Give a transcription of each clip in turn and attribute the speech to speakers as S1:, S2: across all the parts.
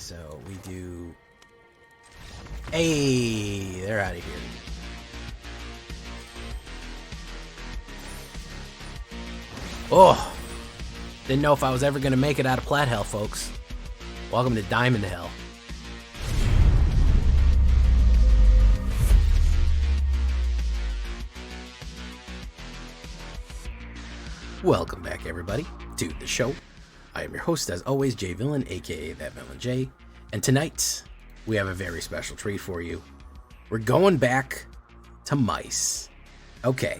S1: So we do... Hey, they're out of here. Oh, didn't know if I was ever going to make it out of Plat Hell, folks. Welcome to Diamond Hell. Welcome back, everybody, to the show. I am your host, as always, Jay Villain, aka That Villain J. And tonight, we have a very special treat for you. We're going back to mice. Okay,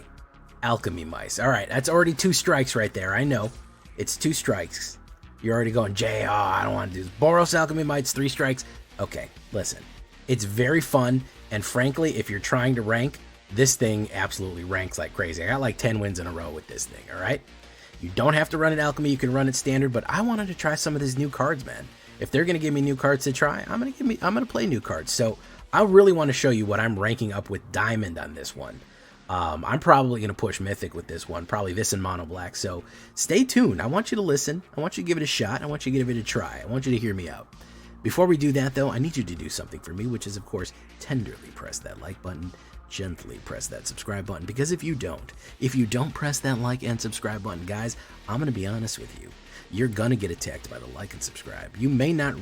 S1: alchemy mice. All right, that's already 2 strikes right there. I know, it's 2 strikes. You're already going, Jay, oh, I don't want to do this. Boros alchemy mice, 3 strikes. Okay, listen, it's very fun. And frankly, if you're trying to rank, this thing absolutely ranks like crazy. I got like 10 wins in a row with this thing, all right? You don't have to run it alchemy, you can run it standard, but I wanted to try some of these new cards, man. If they're gonna give me new cards to try, I'm gonna play new cards. So I really want to show you what I'm ranking up with Diamond on this one. I'm probably gonna push Mythic with this one, probably this in Mono Black. So stay tuned. I want you to listen. I want you to give it a shot. I want you to give it a try. I want you to hear me out. Before we do that, though, I need you to do something for me, which is, of course, tenderly press that like button. Gently press that subscribe button, because if you don't press that like and subscribe button, guys, I'm gonna be honest with you, you're gonna get attacked by the like and subscribe. You may not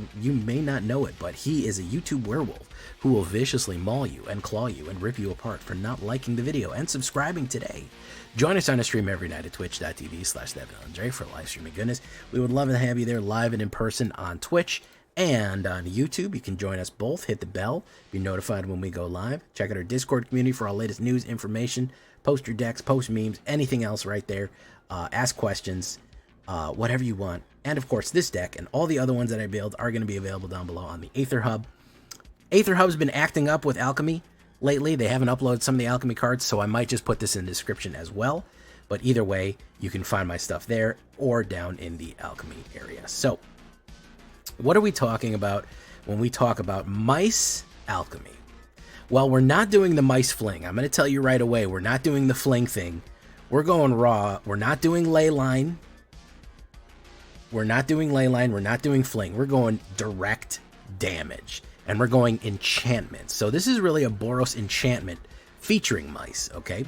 S1: know it, but he is a YouTube werewolf who will viciously maul you and claw you and rip you apart for not liking the video and subscribing today. Join us on a stream every night at twitch.tv/thatvillainj for live streaming goodness. We would love to have you there live and in person on Twitch. And on YouTube, you can join us both. Hit the bell, be notified when we go live. Check out our Discord community for our latest news, information, post your decks, post memes, anything else right there. Ask questions, whatever you want. And of course, this deck and all the other ones that I build are going to be available down below on the AetherHub. AetherHub's been acting up with alchemy lately. They haven't uploaded some of the alchemy cards, so I might just put this in the description as well. But either way, you can find my stuff there or down in the alchemy area. So what are we talking about when we talk about mice alchemy? Well, we're not doing the mice fling. I'm going to tell you right away, we're not doing the fling thing. We're going raw. We're not doing ley line. We're not doing ley line. We're not doing fling. We're going direct damage. And we're going enchantment. So this is really a Boros Enchantment featuring mice, okay?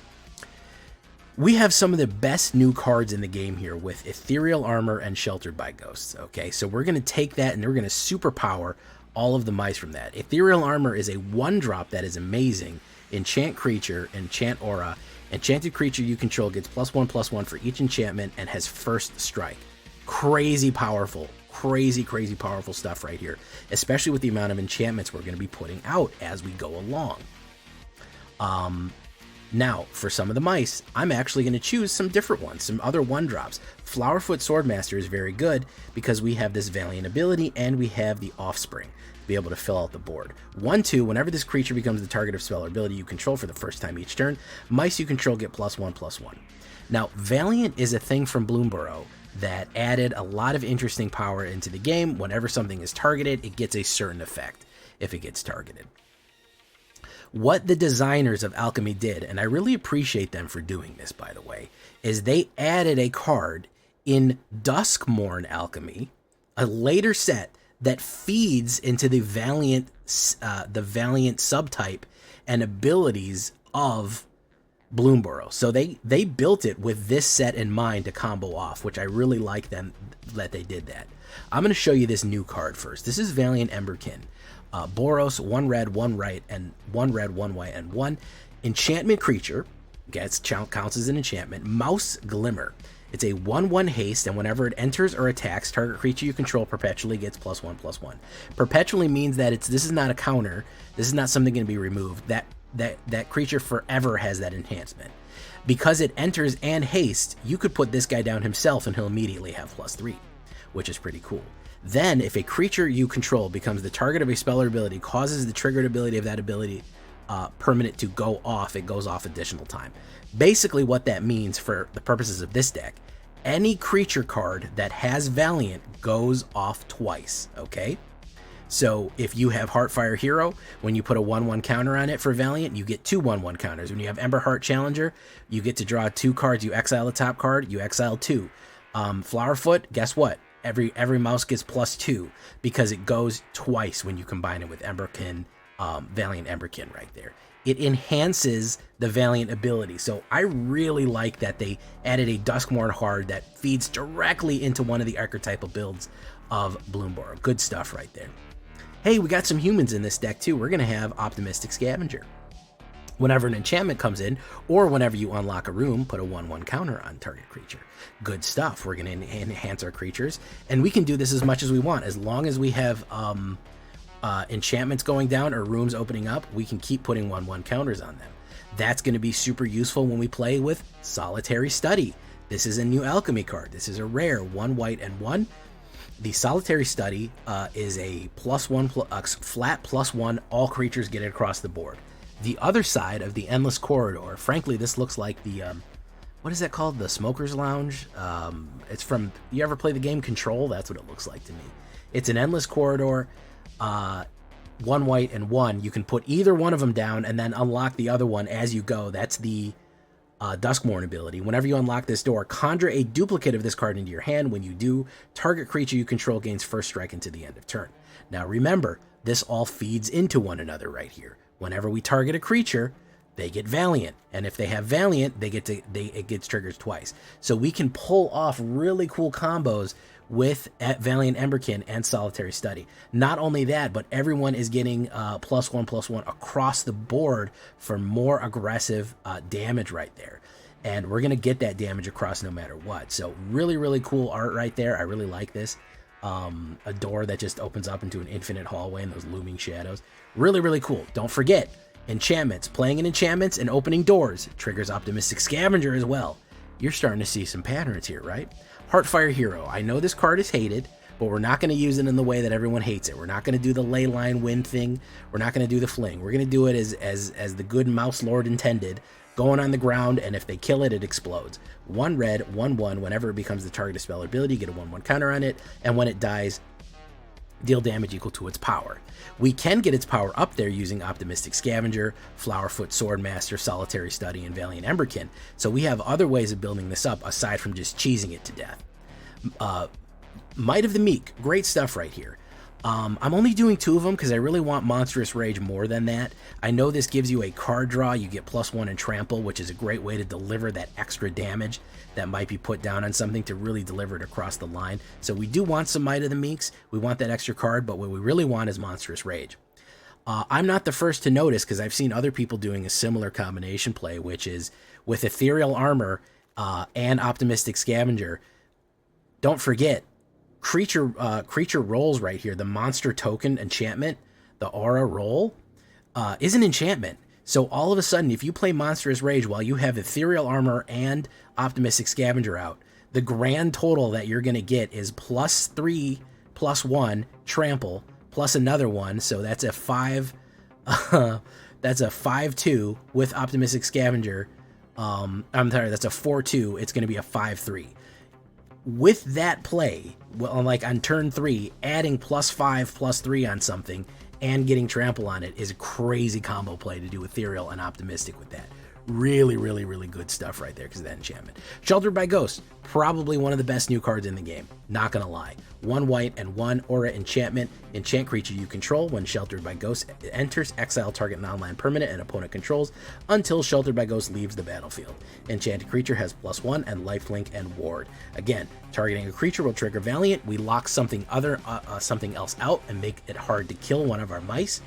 S1: We have some of the best new cards in the game here with Ethereal Armor and Sheltered by Ghosts, okay? So we're going to take that and we're going to superpower all of the mice from that. Ethereal Armor is a 1-drop that is amazing. Enchant creature, enchant aura. Enchanted creature you control gets +1/+1 for each enchantment and has first strike. Crazy powerful, crazy powerful stuff right here, especially with the amount of enchantments we're going to be putting out as we go along. Now, for some of the mice, I'm actually going to choose some different ones, some other 1-drops. Flowerfoot Swordmaster is very good because we have this Valiant ability and we have the Offspring to be able to fill out the board. 1/2, whenever this creature becomes the target of spell or ability you control for the first time each turn, mice you control get +1/+1. Now, Valiant is a thing from Bloomborough that added a lot of interesting power into the game. Whenever something is targeted, it gets a certain effect if it gets targeted. What the designers of Alchemy did, and I really appreciate them for doing this, by the way, is they added a card in DUSKMOURN Alchemy, a later set that feeds into the Valiant subtype and abilities of Bloomborough. So they built it with this set in mind to combo off, which I really like them that they did that. I'm going to show you this new card first. This is Valiant Emberkin. Boros, 1 red, 1 white, and 1 red, 1 white, and 1 enchantment creature. Counts as an enchantment. Mouse Glimmer. It's a 1/1 haste, and whenever it enters or attacks, target creature you control perpetually gets +1/+1. Perpetually means that this is not a counter. This is not something going to be removed. That creature forever has that enhancement. Because it enters and haste, you could put this guy down himself and he'll immediately have +3, which is pretty cool. Then, if a creature you control becomes the target of a spell or ability, causes the triggered ability of that ability permanent to go off, it goes off additional time. Basically, what that means for the purposes of this deck, any creature card that has Valiant goes off twice, okay? So, if you have Heartfire Hero, when you put a 1/1 counter on it for Valiant, you get 2 1/1 counters. When you have Emberheart Challenger, you get to draw 2 cards. You exile the top card, you exile 2. Flowerfoot, guess what? every mouse gets +2 because it goes twice when you combine it with Emberkin, Valiant Emberkin right there. It enhances the Valiant ability. So I really like that they added a Duskmourn Hard that feeds directly into one of the archetypal builds of Bloomborough. Good stuff right there. Hey, we got some humans in this deck too. We're going to have Optimistic Scavenger. Whenever an enchantment comes in, or whenever you unlock a room, put a 1/1 counter on target creature. Good stuff. We're going to enhance our creatures, and we can do this as much as we want. As long as we have enchantments going down or rooms opening up, we can keep putting 1/1 counters on them. That's going to be super useful when we play with Solitary Study. This is a new alchemy card. This is a rare 1 white and 1. The Solitary Study is a +1 flat +1. All creatures get it across the board. The other side of the Endless Corridor, frankly, this looks like the what is that called? The Smoker's Lounge. It's from, you ever play the game Control? That's what it looks like to me. It's an Endless Corridor. 1 white and 1. You can put either one of them down and then unlock the other one as you go. That's the Duskmourn ability. Whenever you unlock this door, conjure a duplicate of this card into your hand. When you do, target creature you control gains first strike until the end of turn. Now remember, this all feeds into one another right here. Whenever we target a creature, they get Valiant, and if they have Valiant, it gets triggered twice. So we can pull off really cool combos with Valiant Emberkin and Solitary Study. Not only that, but everyone is getting +1/+1 across the board for more aggressive damage right there. And we're going to get that damage across no matter what. So really, really cool art right there. I really like this. A door that just opens up into an infinite hallway and those looming shadows. Really, really cool. Don't forget, enchantments. Playing in enchantments and opening doors triggers Optimistic Scavenger as well. You're starting to see some patterns here, right? Heartfire Hero. I know this card is hated, but we're not going to use it in the way that everyone hates it. We're not going to do the ley line win thing. We're not going to do the fling. We're going to do it as the good mouse lord intended, going on the ground, and if they kill it, it explodes. 1 red, 1/1. Whenever it becomes the target of spell or ability, get a 1/1 counter on it, and when it dies, deal damage equal to its power. We can get its power up there using Optimistic Scavenger, Flowerfoot Swordmaster, Solitary Study, and Valiant Emberkin. So we have other ways of building this up aside from just cheesing it to death. Might of the Meek, great stuff right here. I'm only doing 2 of them because I really want Monstrous Rage more than that. I know this gives you a card draw. You get +1 and Trample, which is a great way to deliver that extra damage that might be put down on something to really deliver it across the line. So we do want some Might of the Meeks. We want that extra card, but what we really want is Monstrous Rage. I'm not the first to notice because I've seen other people doing a similar combination play, which is with Ethereal Armor and Optimistic Scavenger. Don't forget, creature rolls right here. The monster token enchantment, the aura roll, is an enchantment. So all of a sudden, if you play Monstrous Rage while you have Ethereal Armor and Optimistic Scavenger out, the grand total that you're going to get is +3, +1, Trample, plus another one. So that's a 5, that's a 5/2 with Optimistic Scavenger. I'm sorry, that's a 4/2. It's going to be a 5/3. With that play, well, like on turn 3, adding +5, +3 on something and getting Trample on it is a crazy combo play to do Ethereal and Optimistic with that. Really, really, really good stuff right there because of that enchantment. Sheltered by Ghost, probably one of the best new cards in the game. Not gonna lie. 1 white and 1 aura enchantment. Enchant creature you control. When Sheltered by Ghost enters, exile target non-land permanent and opponent controls until Sheltered by Ghost leaves the battlefield. Enchanted creature has +1 and lifelink and ward. Again, targeting a creature will trigger Valiant. We lock something else out and make it hard to kill one of our mice.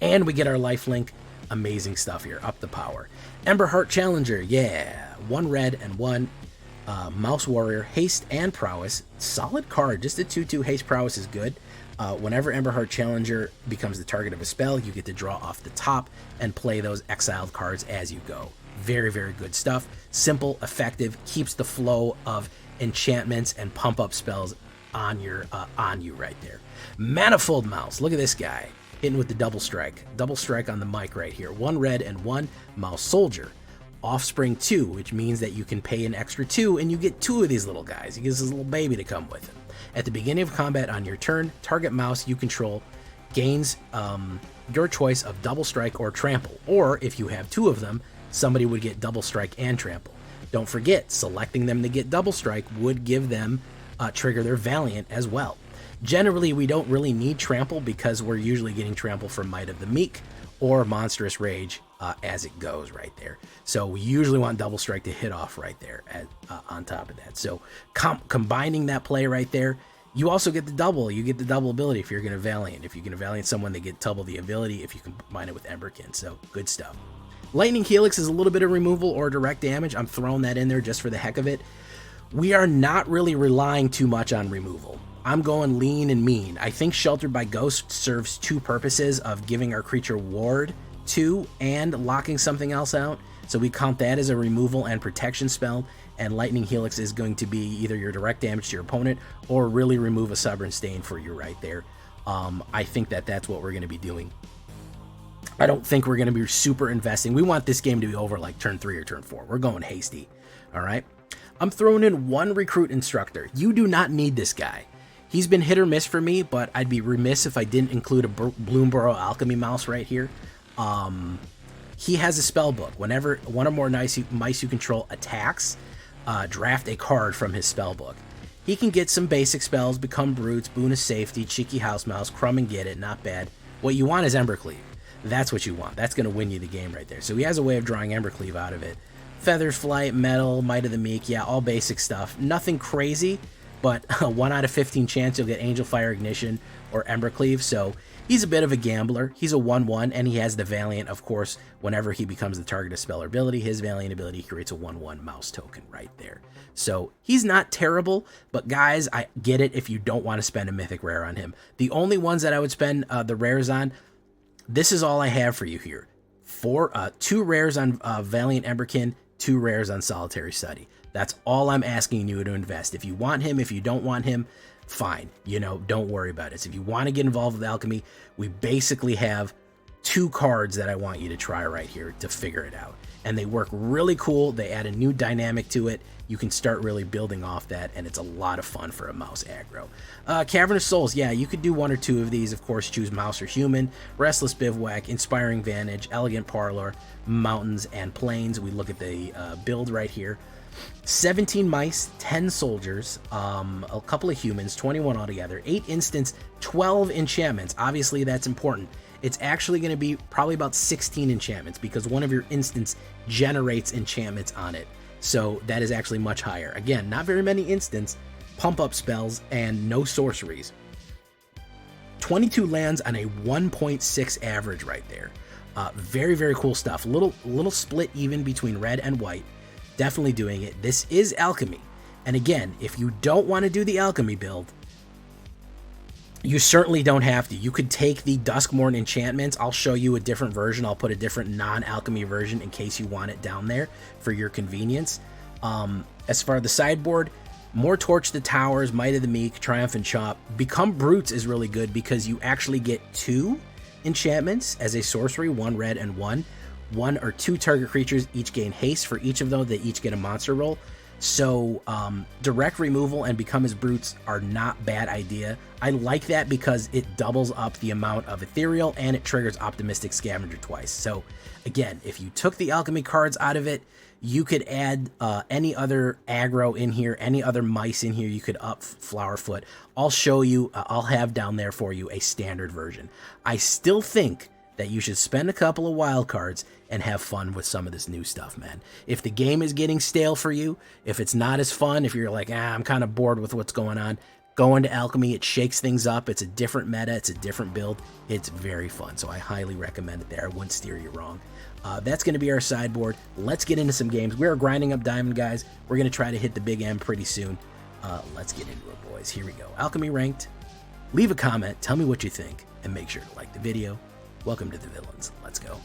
S1: And we get our lifelink. Amazing stuff here. Up the power. Emberheart Challenger. Yeah. 1 red and 1 Mouse Warrior. Haste and Prowess. Solid card. Just a 2/2 Haste Prowess is good. Whenever Emberheart Challenger becomes the target of a spell, you get to draw off the top and play those exiled cards as you go. Very, very good stuff. Simple, effective, keeps the flow of enchantments and pump up spells on you right there. Manifold Mouse. Look at this guy. Hitting with the double strike. Double strike on the mic right here. 1 red and 1 Mouse Soldier. Offspring 2, which means that you can pay an extra 2 and you get 2 of these little guys. He gives his little baby to come with him. At the beginning of combat on your turn, target mouse you control gains your choice of double strike or trample. Or if you have 2 of them, somebody would get double strike and trample. Don't forget, selecting them to get double strike would give them trigger their Valiant as well. Generally, we don't really need Trample because we're usually getting Trample from Might of the Meek or Monstrous Rage as it goes right there. So we usually want Double Strike to hit off right there on top of that. So combining that play right there, you also get the double. You get the double ability if you're going to Valiant. If you're going to Valiant someone, they get double the ability if you combine it with Emberkin. So good stuff. Lightning Helix is a little bit of removal or direct damage. I'm throwing that in there just for the heck of it. We are not really relying too much on removal. I'm going lean and mean. I think Sheltered by Ghost serves two purposes of giving our creature ward to and locking something else out. So we count that as a removal and protection spell, and Lightning Helix is going to be either your direct damage to your opponent or really remove a Stubborn Stain for you right there. I think that's what we're going to be doing. I don't think we're going to be super investing. We want this game to be over like turn 3 or turn 4. We're going hasty. All right. I'm throwing in one Recruit Instructor. You do not need this guy. He's been hit or miss for me, but I'd be remiss if I didn't include a Boros Alchemy mouse right here. He has a spell book. Whenever one or more mice you control attacks, draft a card from his spell book. He can get some basic spells, Become Brutes, Boon of Safety, Cheeky House Mouse, Crumb and Get It, not bad. What you want is Embercleave. That's what you want. That's going to win you the game right there. So he has a way of drawing Embercleave out of it. Feathers, Flight, Metal, Might of the Meek, yeah, all basic stuff. Nothing crazy, but a 1 out of 15 chance you'll get Angel Fire Ignition or Embercleave. So he's a bit of a gambler. He's a 1/1, and he has the Valiant, of course. Whenever he becomes the target of spell or ability, his Valiant ability creates a 1/1 mouse token right there. So he's not terrible, but guys, I get it if you don't want to spend a mythic rare on him. The only ones that I would spend the rares on, this is all I have for you here. 2 rares on Valiant Emberkin, 2 rares on Solitary Study. That's all I'm asking you to invest. If you want him, if you don't want him, fine. You know, don't worry about it. So if you want to get involved with Alchemy, we basically have 2 cards that I want you to try right here to figure it out. And they work really cool. They add a new dynamic to it. You can start really building off that, and it's a lot of fun for a mouse aggro. Cavernous Souls, yeah, you could do 1 or 2 of these. Of course, choose mouse or human. Restless Bivouac, Inspiring Vantage, Elegant Parlor, Mountains, and Plains. We look at the build right here. 17 mice, 10 soldiers, a couple of humans, 21 altogether, 8 instants, 12 enchantments. Obviously, that's important. It's actually going to be probably about 16 enchantments because one of your instants generates enchantments on it. So that is actually much higher. Again, not very many instants, pump up spells, and no sorceries. 22 lands on a 1.6 average right there. Very, very cool stuff. Little split even between red and white. Definitely doing it. This is Alchemy. And again, if you don't want to do the Alchemy build, you certainly don't have to. You could take the DUSKMOURN enchantments. I'll show you a different version. I'll put a different non-Alchemy version in case you want it down there for your convenience. As far as the sideboard, more Torch the Towers, Might of the Meek, Triumphant Chop. Become Brutes is really good because you actually get 2 enchantments as a sorcery, 1 red and 1. 1 or 2 target creatures each gain haste. For each of those, they each get a monster roll. So direct removal and Become as Brutes are not bad idea. I like that because it doubles up the amount of ethereal and it triggers Optimistic Scavenger twice. So again, if you took the Alchemy cards out of it, you could add any other aggro in here, any other mice in here. You could up Flowerfoot. I'll show you, I'll have down there for you a standard version. I still think that you should spend a couple of wild cards and have fun with some of this new stuff, man. If the game is getting stale for you, if it's not as fun, if you're like, I'm kind of bored with what's going on, go into Alchemy. It shakes things up. It's a different meta. It's a different build. It's very fun, so I highly recommend it there. I wouldn't steer you wrong. That's going to be our sideboard. Let's get into some games. We're grinding up diamond, guys. We're going to try to hit the big M pretty soon. Let's get into it, boys. Here we go. Alchemy ranked. Leave a comment. Tell me what you think, and make sure to like the video. Welcome to the villains. Let's go.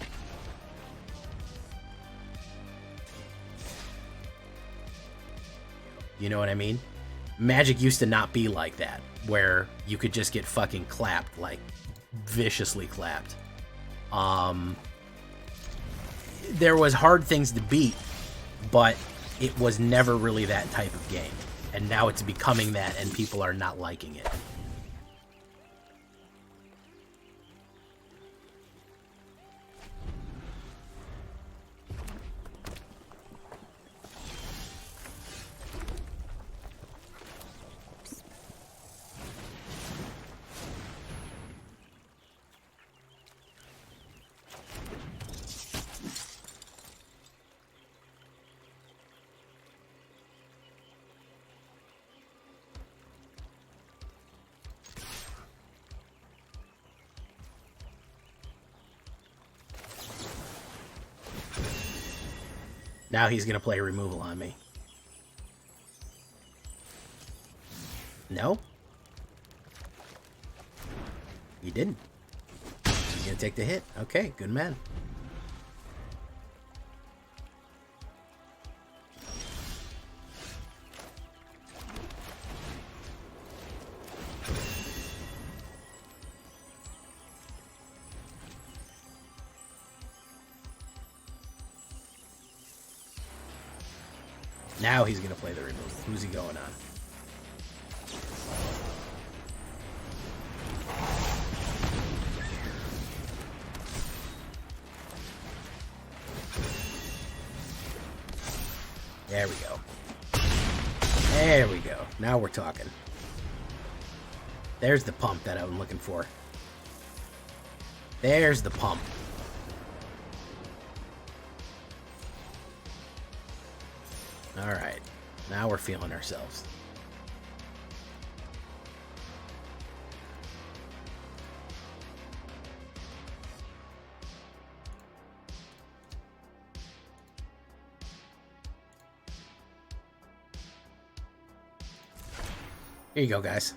S1: You know what I mean? Magic used to not be like that, where you could just get fucking clapped, like viciously clapped. There was hard things to beat, but it was never really that type of game. And now it's becoming that, and people are not liking it. Now he's going to play removal on me. No? He didn't. He's going to take the hit. Okay, good man. Now he's going to play the removal. Who's he going on? There we go. There we go. Now we're talking. There's the pump that I'm looking for. There's the pump. Alright. Now we're feeling ourselves. Here you go, guys.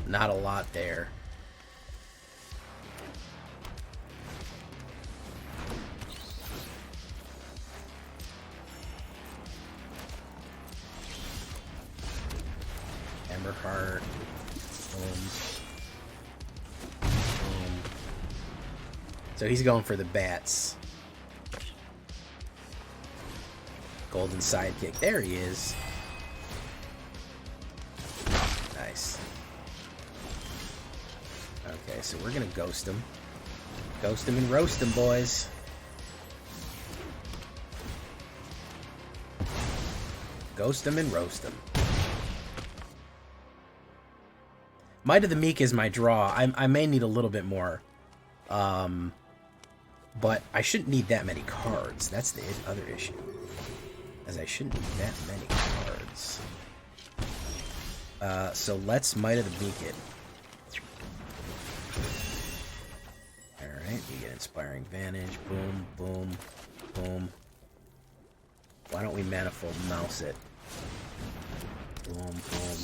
S1: Not a lot there. Emberheart. Boom. Boom. So he's going for the bats. Golden sidekick. There he is. Nice. Okay, so we're gonna ghost him. Ghost him and roast him, boys. Ghost him and roast him. Might of the Meek is my draw. I may need a little bit more. But I shouldn't need that many cards. That's the other issue. As I shouldn't need that many cards. So let's Might of the Meek it. Alright, we get Inspiring Vantage. Boom, boom, boom. Why don't we Manifold Mouse it? Boom, boom.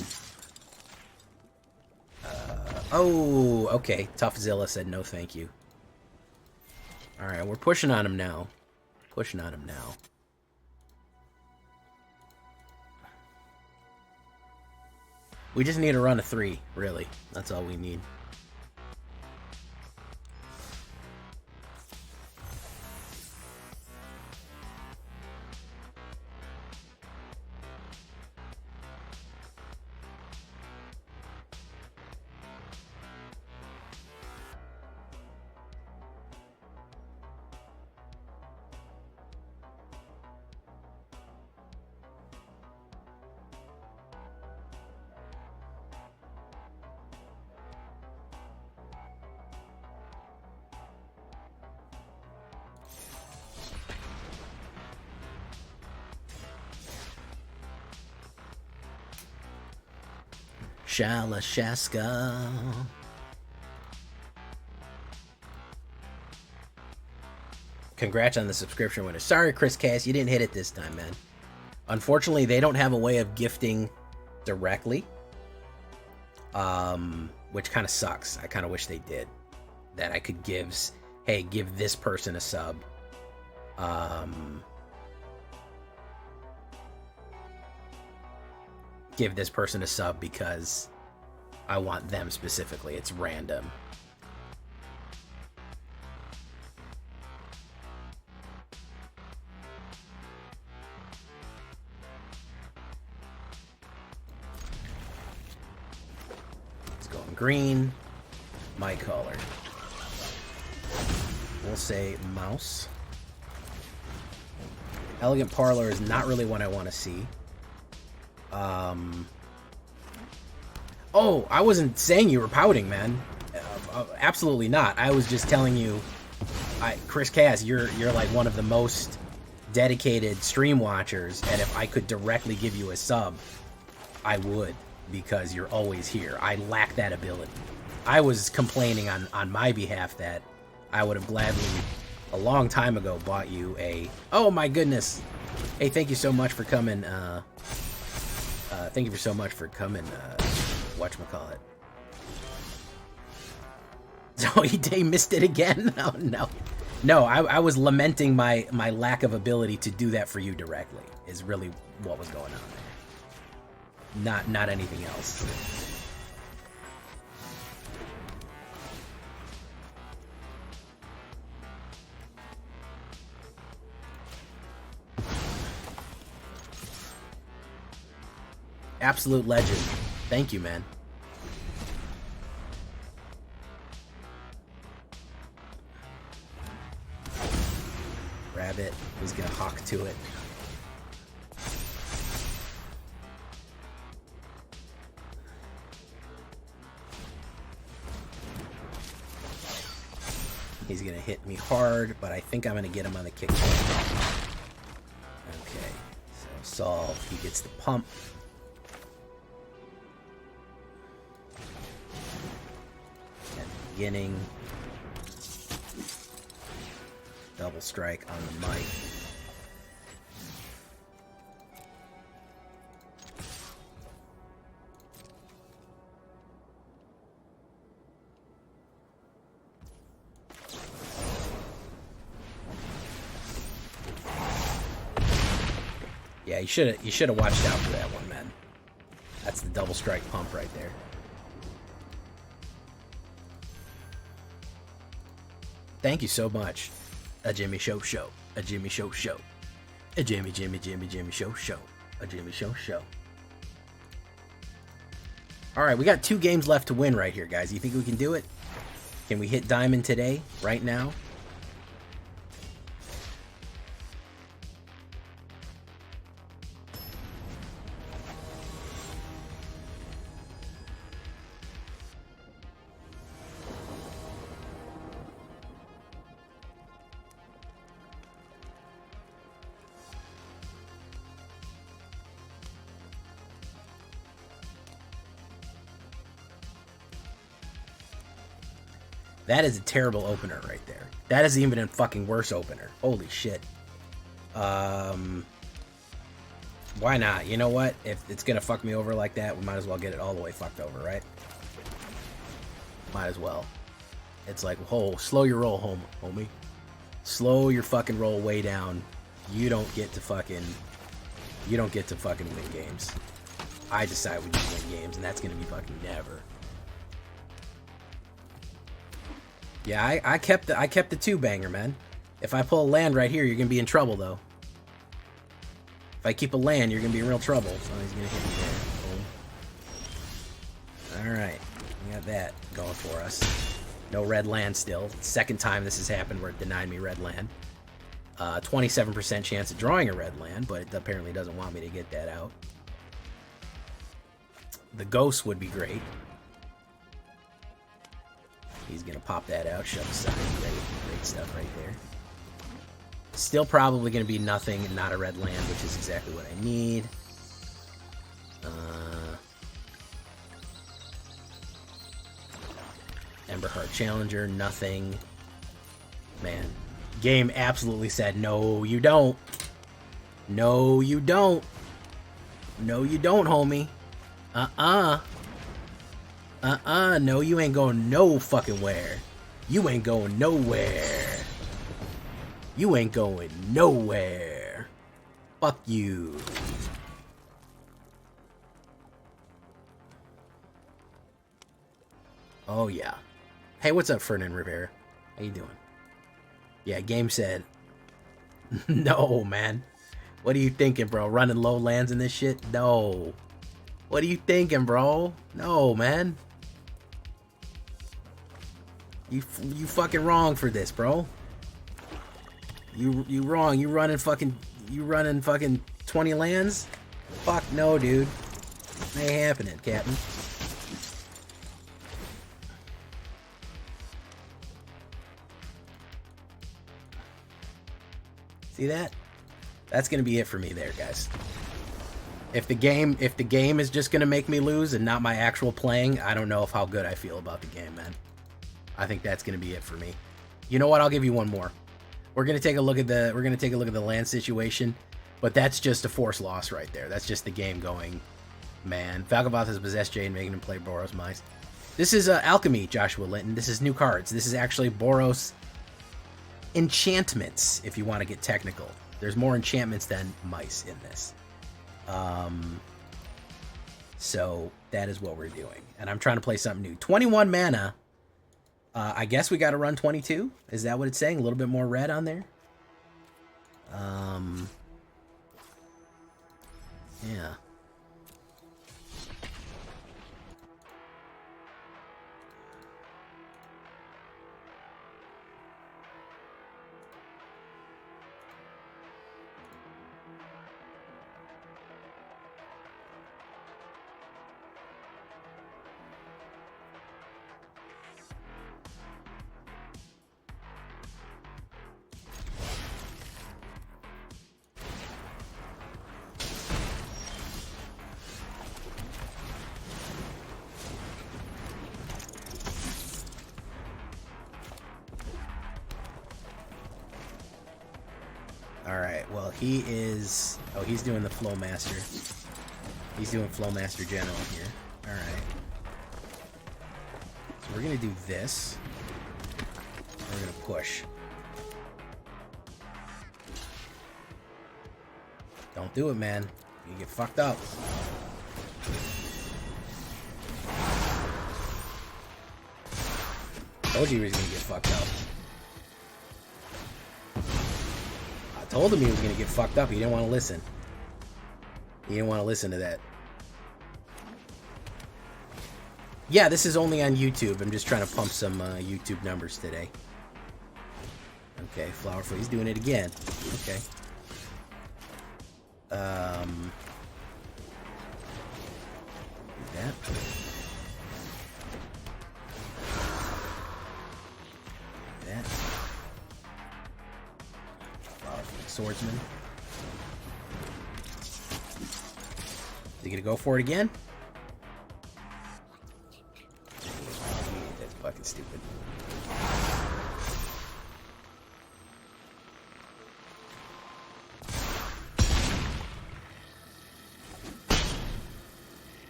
S1: Oh, okay. Toughzilla said no thank you. Alright, we're pushing on him now. Pushing on him now. We just need to run a 3, really. That's all we need. Shalashaska. Congrats on the subscription winner. Sorry, Chris Cass, you didn't hit it this time, man. Unfortunately, they don't have a way of gifting directly. Which kind of sucks. I kind of wish they did. That I could give, hey, give this person a sub. Give this person a sub because I want them specifically. It's random. It's going green. My color. We'll say mouse. Elegant Parlor is not really what I want to see. Oh, I wasn't saying you were pouting, man. Absolutely not. I was just telling you, Chris Cass, you're like one of the most dedicated stream watchers, and if I could directly give you a sub, I would, because you're always here. I lack that ability. I was complaining on my behalf that I would have gladly, a long time ago, bought you a... Oh my goodness! Hey, thank you so much for coming, thank you so much for coming, whatchamacallit. Zoe Day missed it again? Oh, no. No, I was lamenting my lack of ability to do that for you directly, is really what was going on there. Not anything else. Absolute legend. Thank you, man. Rabbit. He's gonna hawk to it. He's gonna hit me hard, but I think I'm gonna get him on the kick. Okay, so solve. He gets the pump. At the beginning. Double strike on the mic. Yeah, you should have watched out for that one, man. That's the double strike pump right there. Thank you so much. A Jimmy Show Show. A Jimmy Show Show. A Jimmy Show Show. A Jimmy Show Show. Alright, we got 2 games left to win right here, guys. You think we can do it? Can we hit diamond today? Right now? That is a terrible opener right there. That is even a fucking worse opener. Holy shit. Why not? You know what? If it's gonna fuck me over like that, we might as well get it all the way fucked over, right? Might as well. It's like, oh, slow your roll, homie. Slow your fucking roll way down. You don't get to fucking win games. I decide we just win games, and that's gonna be fucking never. Yeah, I kept the 2-banger, man. If I pull a land right here, you're gonna be in trouble, though. If I keep a land, you're gonna be in real trouble. Oh, he's gonna hit me there. Alright, we got that going for us. No red land still. Second time this has happened where it denied me red land. 27% chance of drawing a red land, but it apparently doesn't want me to get that out. The ghost would be great. He's gonna pop that out, shove aside. Great stuff right there. Still probably gonna be nothing and not a red land, which is exactly what I need. Emberheart Challenger, nothing. Man, game absolutely said, no, you don't. No, you don't. No, you don't, homie. No, you ain't going no fucking where. You ain't going nowhere. You ain't going nowhere. Fuck you. Oh, yeah. Hey, what's up, Ferdinand Rivera? How you doing? Yeah, game said. No, man. What are you thinking, bro? Running low lands in this shit? No. What are you thinking, bro? No, man. You fucking wrong for this, bro. You wrong. You running fucking 20 lands? Fuck no, dude. Ain't happening, Captain. See that? That's gonna be it for me there, guys. If the game is just gonna make me lose and not my actual playing, I don't know how good I feel about the game, man. I think that's gonna be it for me. You know what? I'll give you one more. We're gonna take a look at the land situation, but that's just a forced loss right there. That's just the game going, man. Valgavoth has possessed Jay and making him play Boros Mice. This is Alchemy, Joshua Linton. This is new cards. This is actually Boros Enchantments, if you want to get technical. There's more enchantments than mice in this. So that is what we're doing. And I'm trying to play something new. 21 mana. I guess we got to run 22. Is that what it's saying? A little bit more red on there. Yeah. Alright, well, he is... Oh, he's doing the Flowmaster. He's doing Flowmaster General here. Alright. So we're going to do this. We're going to push. Don't do it, man. You get fucked up. Told you he was going to get fucked up. Told him he was going to get fucked up. He didn't want to listen. He didn't want to listen to that. Yeah, this is only on YouTube. I'm just trying to pump some YouTube numbers today. Okay, Flowerfoot. He's doing it again. Okay. Do that. That. Swordsman. Is he gonna go for it again? That's fucking stupid.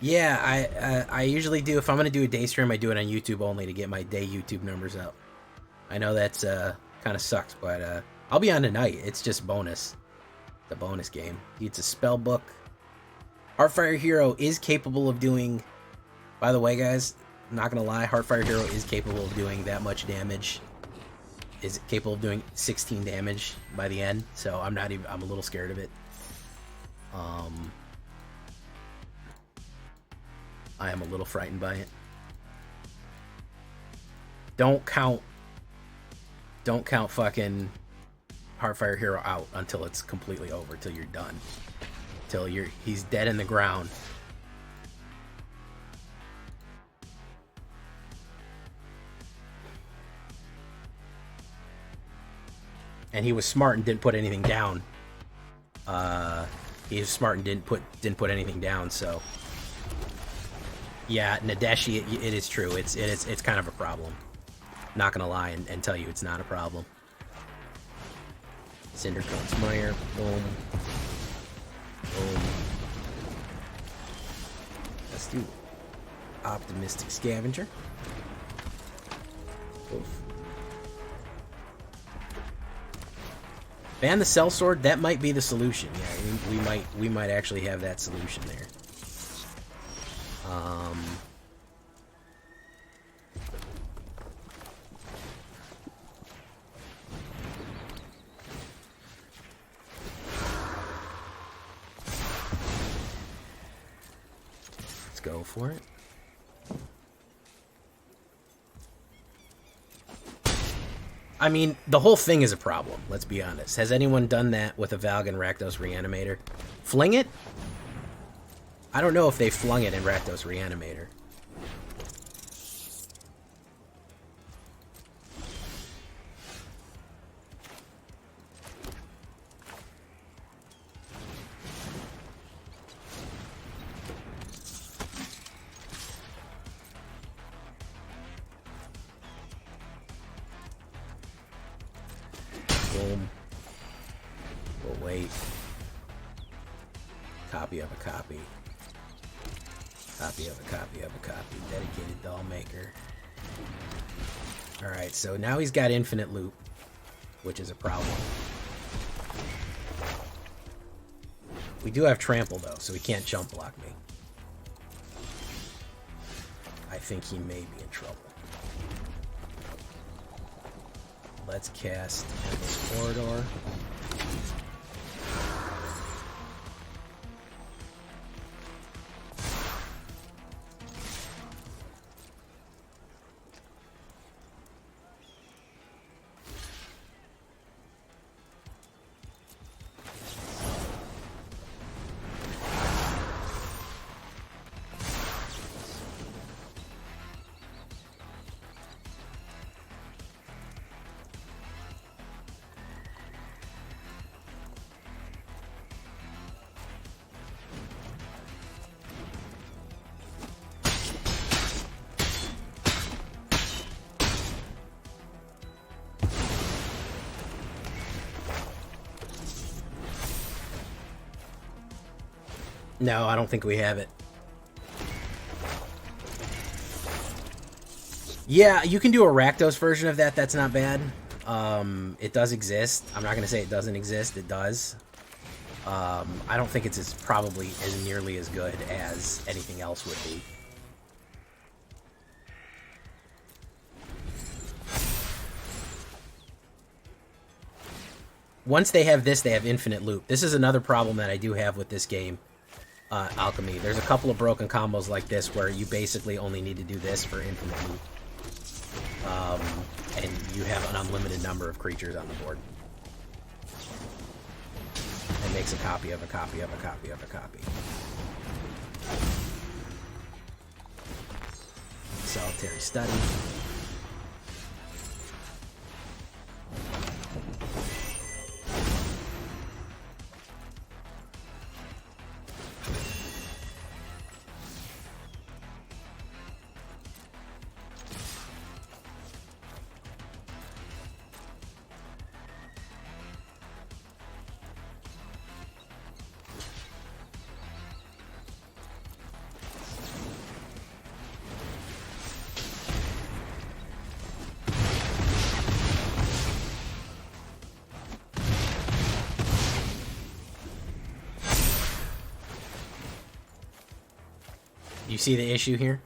S1: Yeah, I usually do. If I'm gonna do a day stream, I do it on YouTube only to get my day YouTube numbers up. I know that's kind of sucks, but I'll be on tonight. It's just bonus. The bonus game. It's a spell book. Heartfire Hero is capable of doing... By the way, guys, I'm not going to lie. Heartfire Hero is capable of doing that much damage. Is capable of doing 16 damage by the end. So I'm not even... I'm a little scared of it. I am a little frightened by it. Don't count fucking... Heartfire Hero out until it's completely over, till you're done. Till he's dead in the ground. And he was smart and didn't put anything down. He was smart and didn't put anything down, so yeah, Nadeshi, it is true. It's kind of a problem. Not gonna lie and tell you it's not a problem. Cindercoat Smire, boom. Boom. Let's do Optimistic Scavenger. Oof. Ban the Sellsword, that might be the solution. Yeah, we might actually have that solution there. Go for it. I mean, the whole thing is a problem, let's be honest. Has anyone done that with a Valgan Rakdos Reanimator? Fling it? I don't know if they flung it in Rakdos Reanimator. Boom. We'll wait. Copy of a copy. Copy of a copy of a copy. Dedicated doll maker. Alright, so now he's got infinite loop, which is a problem. We do have trample though, so he can't jump block me. I think he may be in trouble. Let's cast Endless Corridor. No, I don't think we have it. Yeah, you can do a Rakdos version of that. That's not bad. It does exist. I'm not going to say it doesn't exist. It does. I don't think it's probably as nearly as good as anything else would be. Once they have this, they have infinite loop. This is another problem that I do have with this game. Alchemy. There's a couple of broken combos like this where you basically only need to do this for infinite loop. And you have an unlimited number of creatures on the board. It makes a copy of a copy of a copy of a copy. Solitary Study. You see the issue here?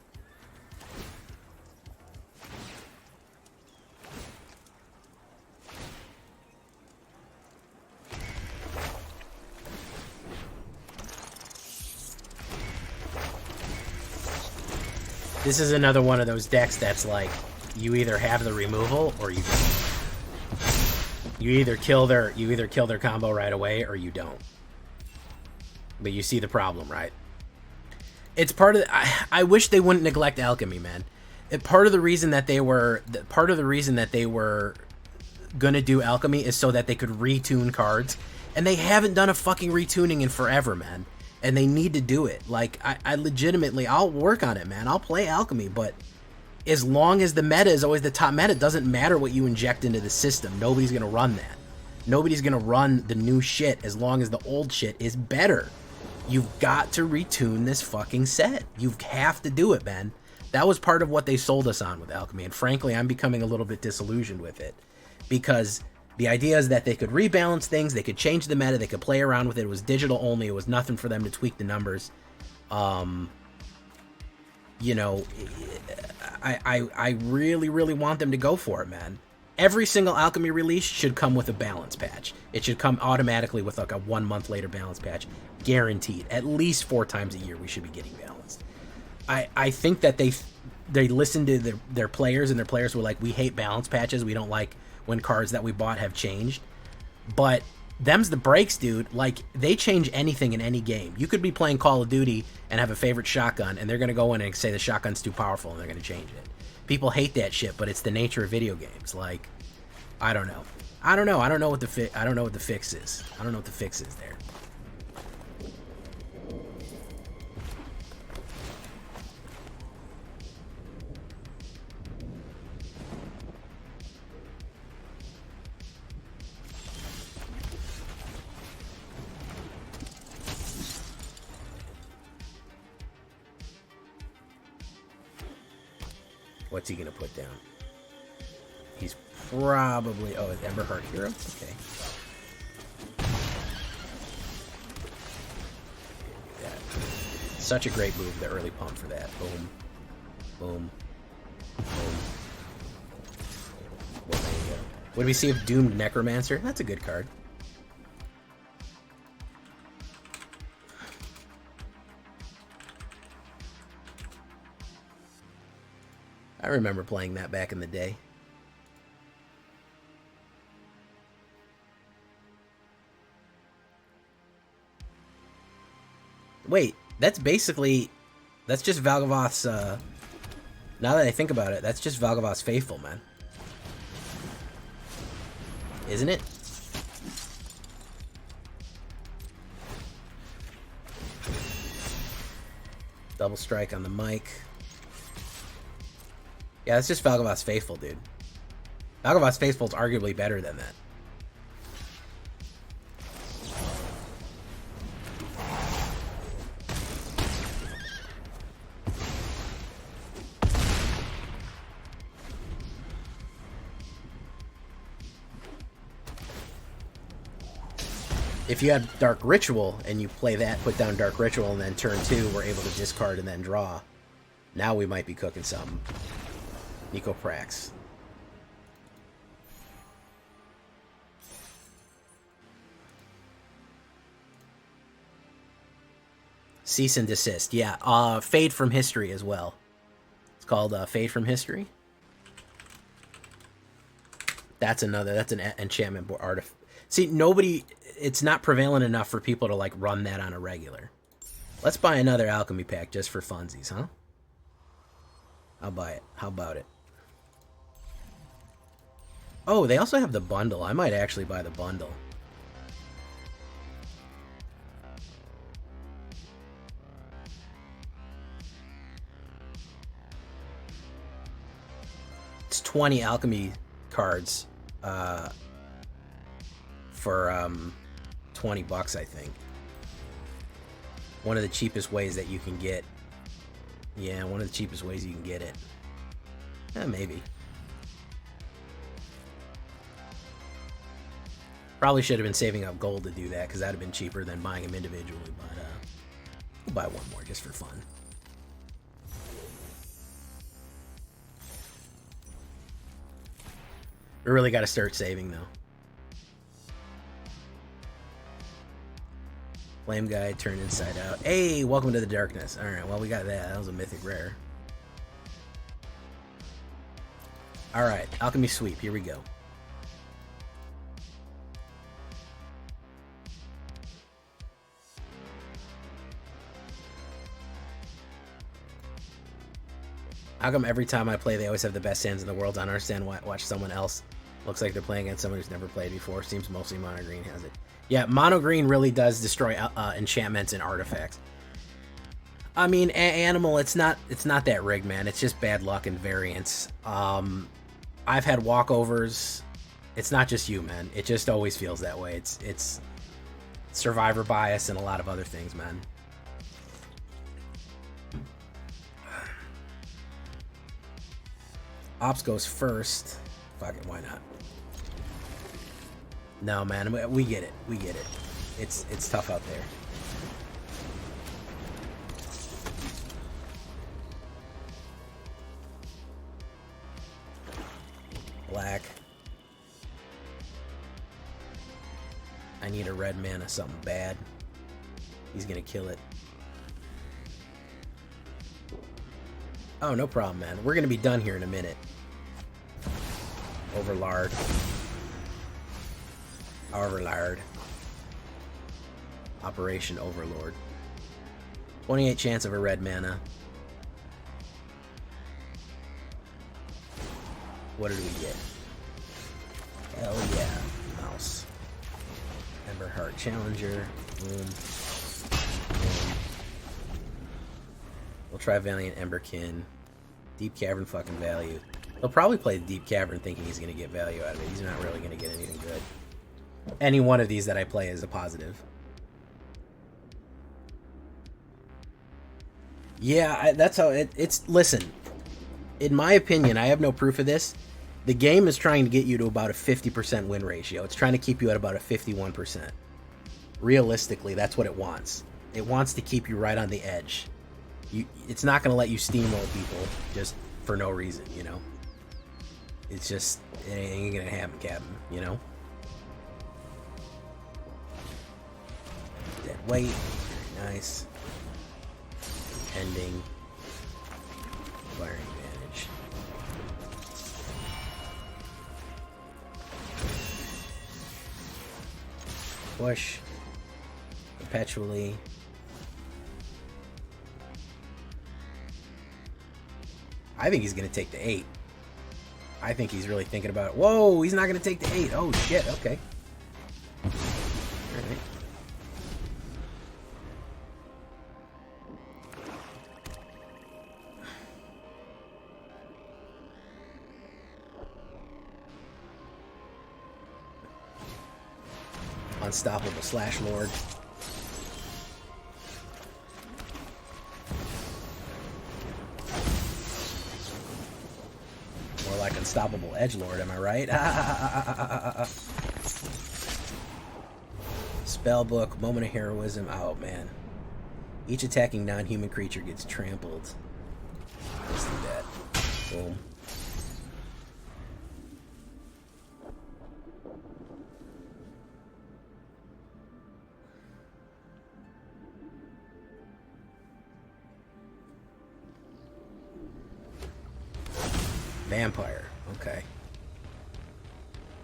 S1: This is another one of those decks that's like, you either have the removal or you don't. You either kill their combo right away or you don't. But you see the problem, right? It's part of I wish they wouldn't neglect alchemy, man. Part of the reason that they were gonna do alchemy is so that they could retune cards, and they haven't done a fucking retuning in forever, man. And they need to do it. Like, I legitimately, I'll work on it, man. I'll play alchemy, but as long as the meta is always the top meta, it doesn't matter what you inject into the system. Nobody's gonna run that. Nobody's gonna run the new shit as long as the old shit is better. You've got to retune this fucking set. You have to do it, man. That was part of what they sold us on with alchemy, and frankly, I'm becoming a little bit disillusioned with it. Because the idea is that they could rebalance things, they could change the meta, they could play around with it. It was digital only, it was nothing for them to tweak the numbers. You know, I really, really want them to go for it, man. Every single alchemy release should come with a balance patch. It should come automatically with like a 1 month later balance patch. Guaranteed. At least 4 times a year we should be getting balanced. I think that they listened to their players, and their players were like, we hate balance patches. We don't like when cards that we bought have changed. But them's the breaks, dude. Like, they change anything in any game. You could be playing Call of Duty and have a favorite shotgun, and they're going to go in and say the shotgun's too powerful, and they're going to change it. People hate that shit, but it's the nature of video games. Like, I don't know. I don't know what the fix is. I don't know what the fix is there. What's he gonna put down? He's probably... Oh, it's Emberheart Hero? Okay. Yeah. Such a great move, the early pump for that. Boom. Boom. Boom. Well, there you go. What do we see of Doomed Necromancer? That's a good card. I remember playing that back in the day. Wait, that's just Valgavoth's, now that I think about it, that's just Valgavoth's Faithful, man. Isn't it? Double strike on the mic. Yeah, it's just Valgavoth's Faithful, dude. Valgavoth's Faithful is arguably better than that. If you had Dark Ritual and you play that, put down Dark Ritual, and then turn 2, we're able to discard and then draw. Now we might be cooking something. Nico Prax. Cease and Desist. Yeah, Fade from History as well. It's called Fade from History. That's an enchantment board artifact. See, it's not prevalent enough for people to, like, run that on a regular. Let's buy another alchemy pack just for funsies, huh? I'll buy it. How about it? Oh, they also have the bundle. I might actually buy the bundle. It's 20 alchemy cards for 20 bucks, I think. One of the cheapest ways that you can get. Yeah, one of the cheapest ways you can get it. Maybe. Probably should have been saving up gold to do that, because that would have been cheaper than buying them individually, but we'll buy one more just for fun. We really got to start saving, though. Flame Guide, turn inside out. Hey, welcome to the darkness. Alright, well, we got that. That was a mythic rare. Alright, Alchemy Sweep. Here we go. How come every time I play, they always have the best hands in the world? I don't understand why. Watch someone else. Looks like they're playing against someone who's never played before. Seems mostly mono green has it. Yeah, mono green really does destroy enchantments and artifacts. I mean, Animal, it's not that rigged, man. It's just bad luck and variance. I've had walkovers. It's not just you, man. It just always feels that way. It's survivor bias and a lot of other things, man. Ops goes first. Fuck it, why not? No, man, we get it. We get it. It's tough out there. Black. I need a red mana, something bad. He's gonna kill it. Oh, no problem, man. We're gonna be done here in a minute. Overlord. Overlord. Operation Overlord. 28 chance of a red mana. What did we get? Hell yeah. Mouse. Emberheart Challenger. Boom. Boom. We'll try Valiant Emberkin. Deep Cavern fucking value. He'll probably play the Deep Cavern thinking he's going to get value out of it. He's not really going to get anything good. Any one of these that I play is a positive. Yeah, that's how it's... Listen, in my opinion, I have no proof of this. The game is trying to get you to about a 50% win ratio. It's trying to keep you at about a 51%. Realistically, that's what it wants. It wants to keep you right on the edge. It's not going to let you steamroll people just for no reason, you know? It's just, it ain't going to happen, Captain, you know? Dead weight. Very nice. Ending. Inspiring Vantage. Push. Perpetually. I think he's going to take the 8. I think he's really thinking about it. Whoa, he's not going to take the 8. Oh, shit. Okay. All right. Unstoppable Slash Lord. More like Unstoppable Edgelord, am I right? Spellbook, Moment of Heroism. Oh, man. Each attacking non-human creature gets trampled. Let's do that. Boom. Vampire. Okay.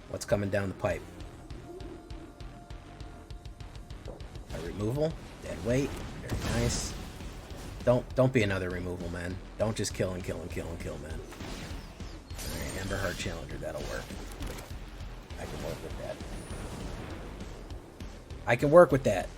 S1: What's coming down the pipe? A removal. Dead weight. Very nice. Don't be another removal, man. Don't just kill and kill and kill and kill, man. Alright, Emberheart Challenger. That'll work. I can work with that. I can work with that.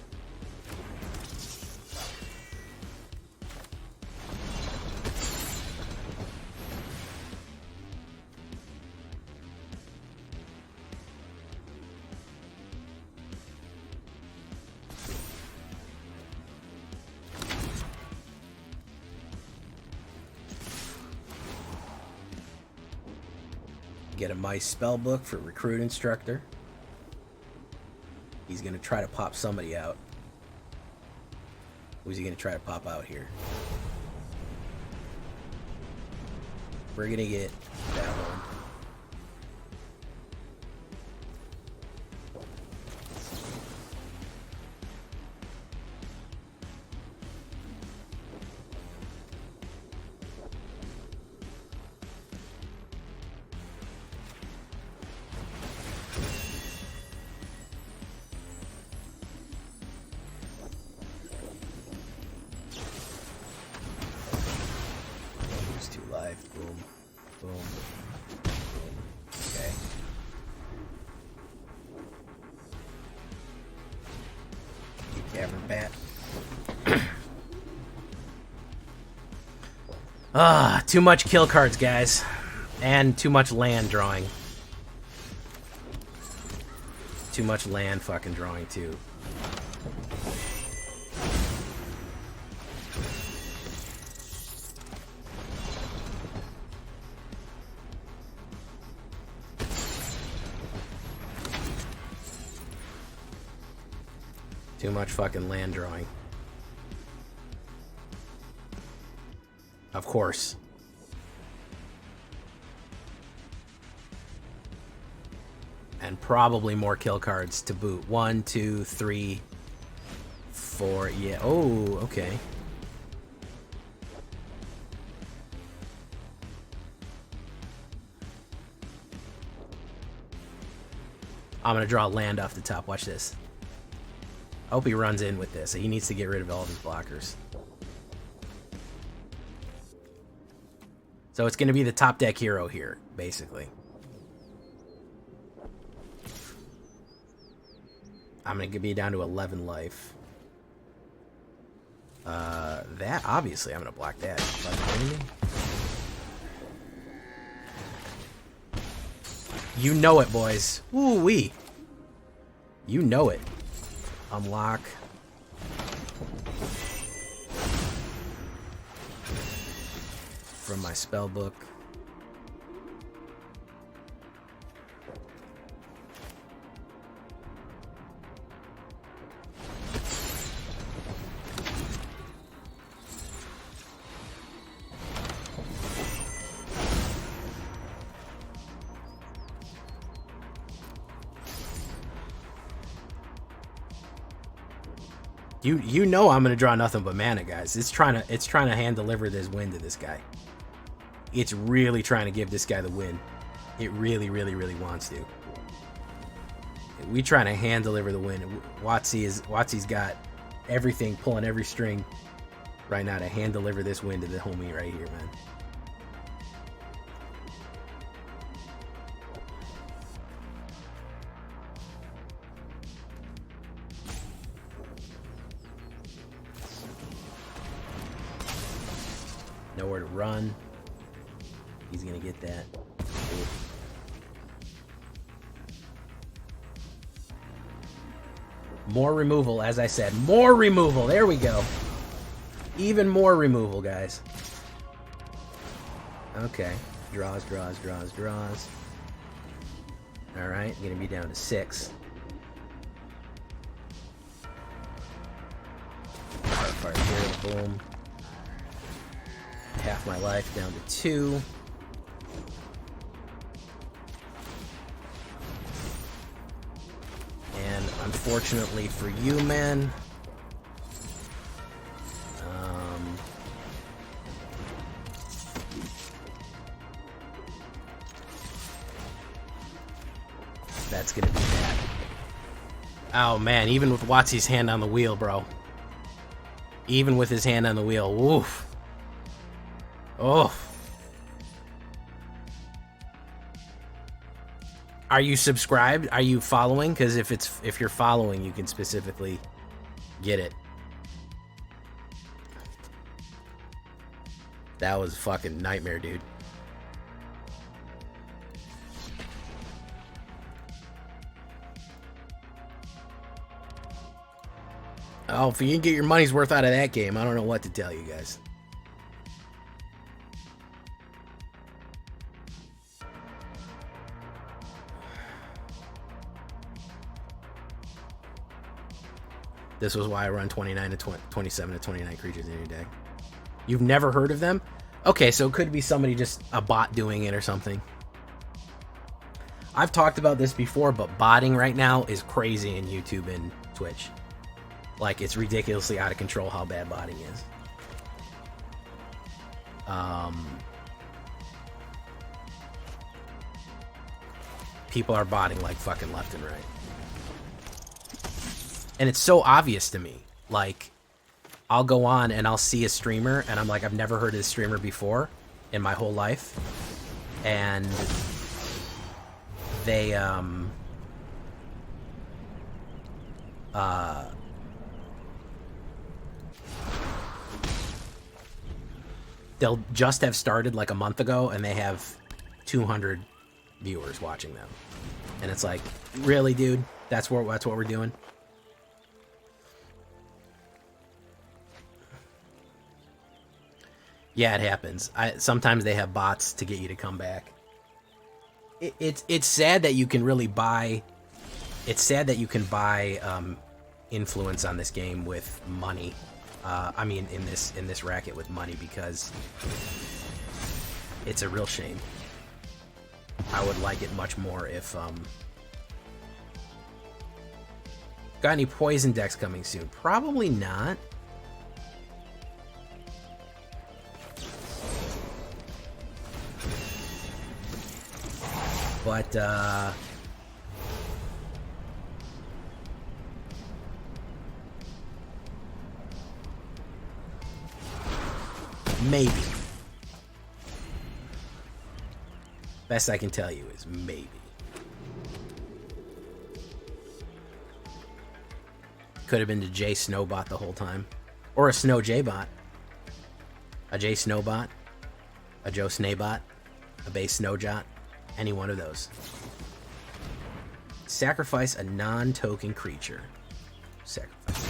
S1: Get a mice spellbook for Recruit Instructor. He's going to try to pop somebody out. Who's he going to try to pop out here? We're going to get that one. Boom. Boom. Boom. Okay. Keep Cavern Bat. Too much kill cards, guys. And too much land drawing. Too much land fucking drawing, too. Too much fucking land drawing. Of course. And probably more kill cards to boot. 1, 2, 3, 4. Yeah. Oh, okay. I'm gonna draw land off the top. Watch this. I hope he runs in with this. He needs to get rid of all of his blockers. So it's going to be the top deck hero here, basically. I'm going to be down to 11 life. That, obviously, I'm going to block that. You know it, boys. Ooh-wee. You know it. Unlock. From my spell book. You know I'm gonna draw nothing but mana, guys. It's trying to hand deliver this win to this guy. It's really trying to give this guy the win. It really, really, really wants to. We trying to hand deliver the win. Watsy's got everything, pulling every string right now to hand deliver this win to the homie right here, man. Nowhere to run. He's gonna get that. More removal, as I said. More removal. There we go. Even more removal, guys. Okay. Draws. Alright, gonna be down to 6. Heartfire Hero, boom. Half my life down to 2. And unfortunately for you, man, that's gonna be bad. Oh man, even with Watsy's hand on the wheel, bro. Even with his hand on the wheel, woof. Oh. Are you subscribed? Are you following? Because if you're following, you can specifically get it. That was a fucking nightmare, dude. Oh, if you didn't get your money's worth out of that game, I don't know what to tell you guys. This was why I run 29 to 27 to 29 creatures in your deck. You've never heard of them? Okay, so it could be somebody just a bot doing it or something. I've talked about this before, but botting right now is crazy in YouTube and Twitch. Like, it's ridiculously out of control how bad botting is. People are botting like fucking left and right. And it's so obvious to me. Like, I'll go on and I'll see a streamer and I'm like, I've never heard of this streamer before in my whole life. And they, they'll just have started like a month ago and they have 200 viewers watching them. And it's like, really, dude? That's what we're doing? Yeah, it happens. Sometimes they have bots to get you to come back. It's sad that you can really buy. It's sad that you can buy influence on this game with money. I mean, in this racket with money, because it's a real shame. I would like it much more if got any poison decks coming soon? Probably not. But Maybe. Best I can tell you is maybe. Could have been the J Snowbot the whole time. Or a Snow J-Bot. A J Snowbot. A Joe Snaybot. A base Snowjot. Any one of those. Sacrifice a non-token creature. Sacrifice.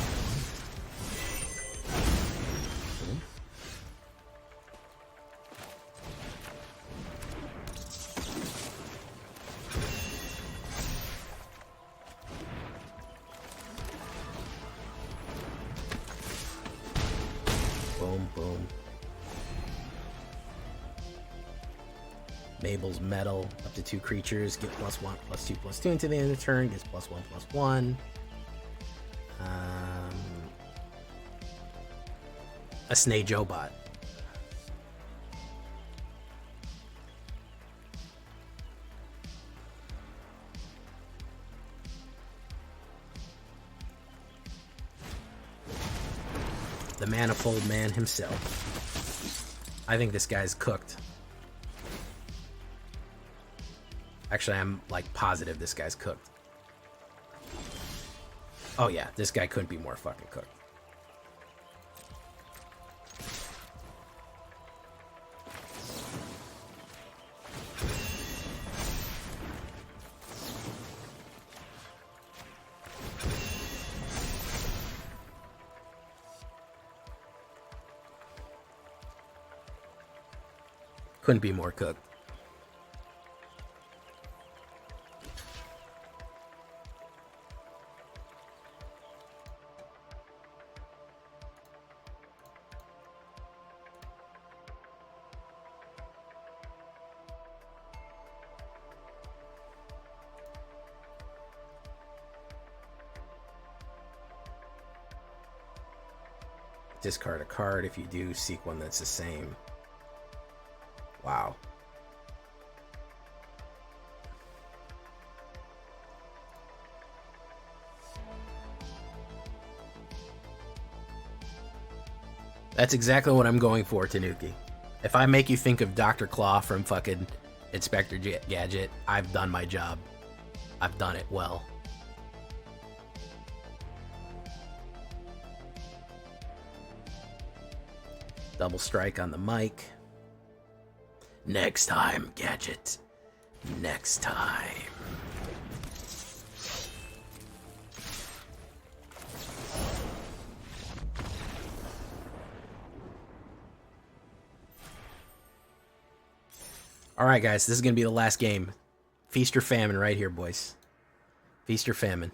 S1: Boom, boom. Mabel's Metal, up to 2 creatures, get +1, +2, +2 into the end of the turn, gets +1, +1. A Snay Joe-Bot. The Manifold Man himself. I think this guy's cooked. Actually, I'm like positive this guy's cooked. Oh yeah, this guy couldn't be more fucking cooked. Couldn't be more cooked. Discard a card. If you do, seek one that's the same. Wow. That's exactly what I'm going for, Tanuki. If I make you think of Dr. Claw from fucking Inspector Gadget, I've done my job. I've done it well. Double strike on the mic. Next time, Gadget. Next time. Alright, guys, this is going to be the last game. Feast or famine right here, boys. Feast or famine.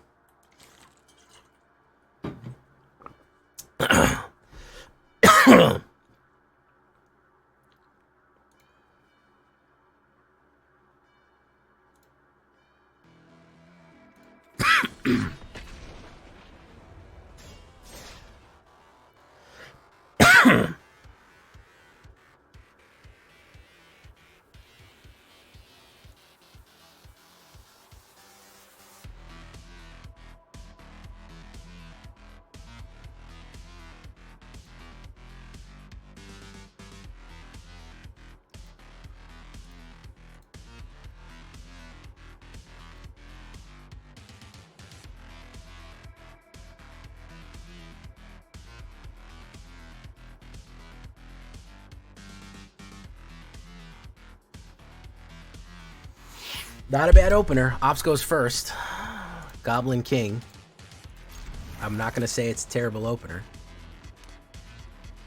S1: Not a bad opener. Ops goes first. Goblin King. I'm not going to say it's a terrible opener.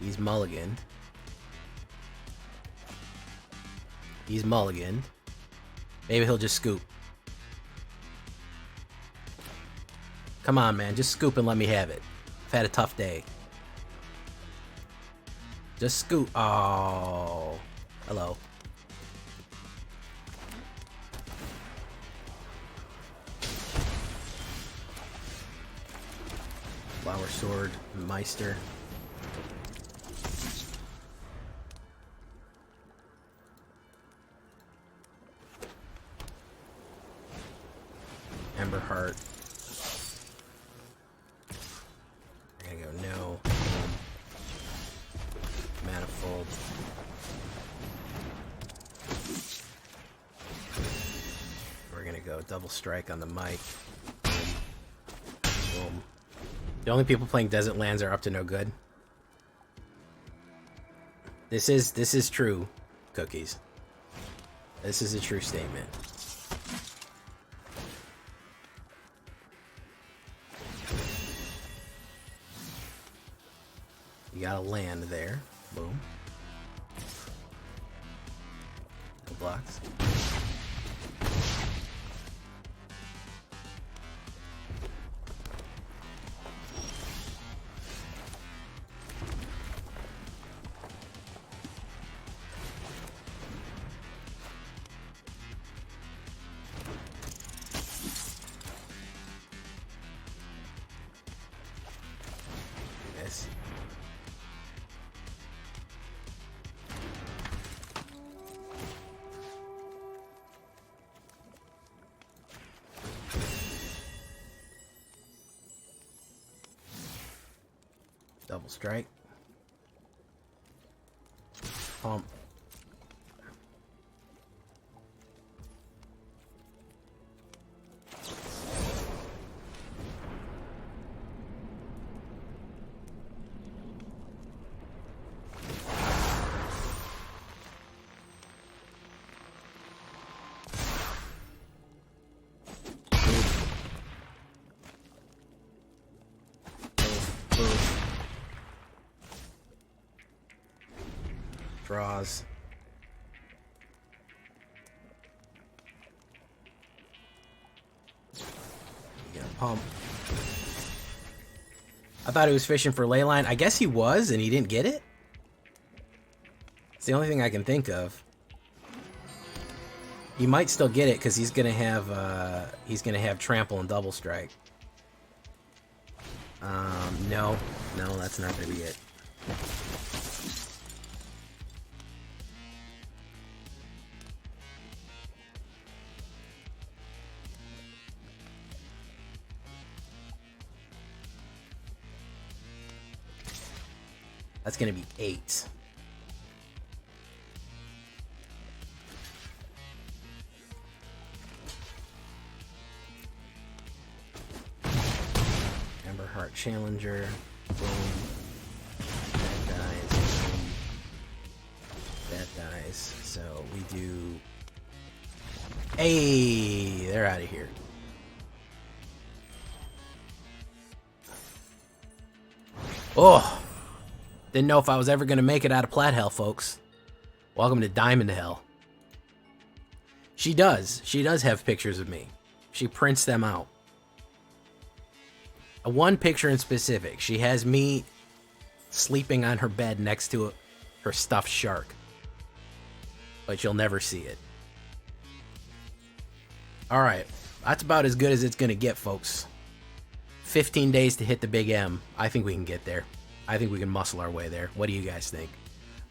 S1: He's mulliganed. He's mulliganed. Maybe he'll just scoop. Come on, man. Just scoop and let me have it. I've had a tough day. Just scoop. Oh. Hello. Flower Sword Meister. Emberheart. I'm gonna go no. Manifold. double strike on the mic. Boom. Boom. The only people playing desert lands are up to no good. This is true, Cookies. This is a true statement. You got a land there. Boom. No blocks. Yes. Double strike. Pump. Draws. You get a pump. I thought he was fishing for Leyline. I guess he was, and he didn't get it? It's the only thing I can think of. He might still get it because he's gonna have trample and double strike. No, that's not gonna be it. That's gonna be 8. Emberheart Challenger. Boom. That dies. Boom. That dies. So we do. Hey, they're out of here. Oh. Didn't know if I was ever going to make it out of Plat Hell, folks. Welcome to Diamond Hell. She does. She does have pictures of me. She prints them out. One picture in specific. She has me sleeping on her bed next to her stuffed shark. But you'll never see it. Alright. That's about as good as it's going to get, folks. 15 days to hit the big M. I think we can get there. I think we can muscle our way there. What do you guys think?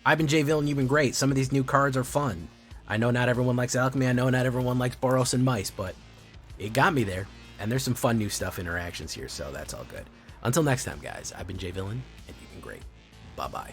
S1: I've been Jay Villain, you've been great. Some of these new cards are fun. I know not everyone likes Alchemy, I know not everyone likes Boros and Mice, but it got me there. And there's some fun new stuff, interactions here, so that's all good. Until next time, guys, I've been Jay Villain, and you've been great. Bye-bye.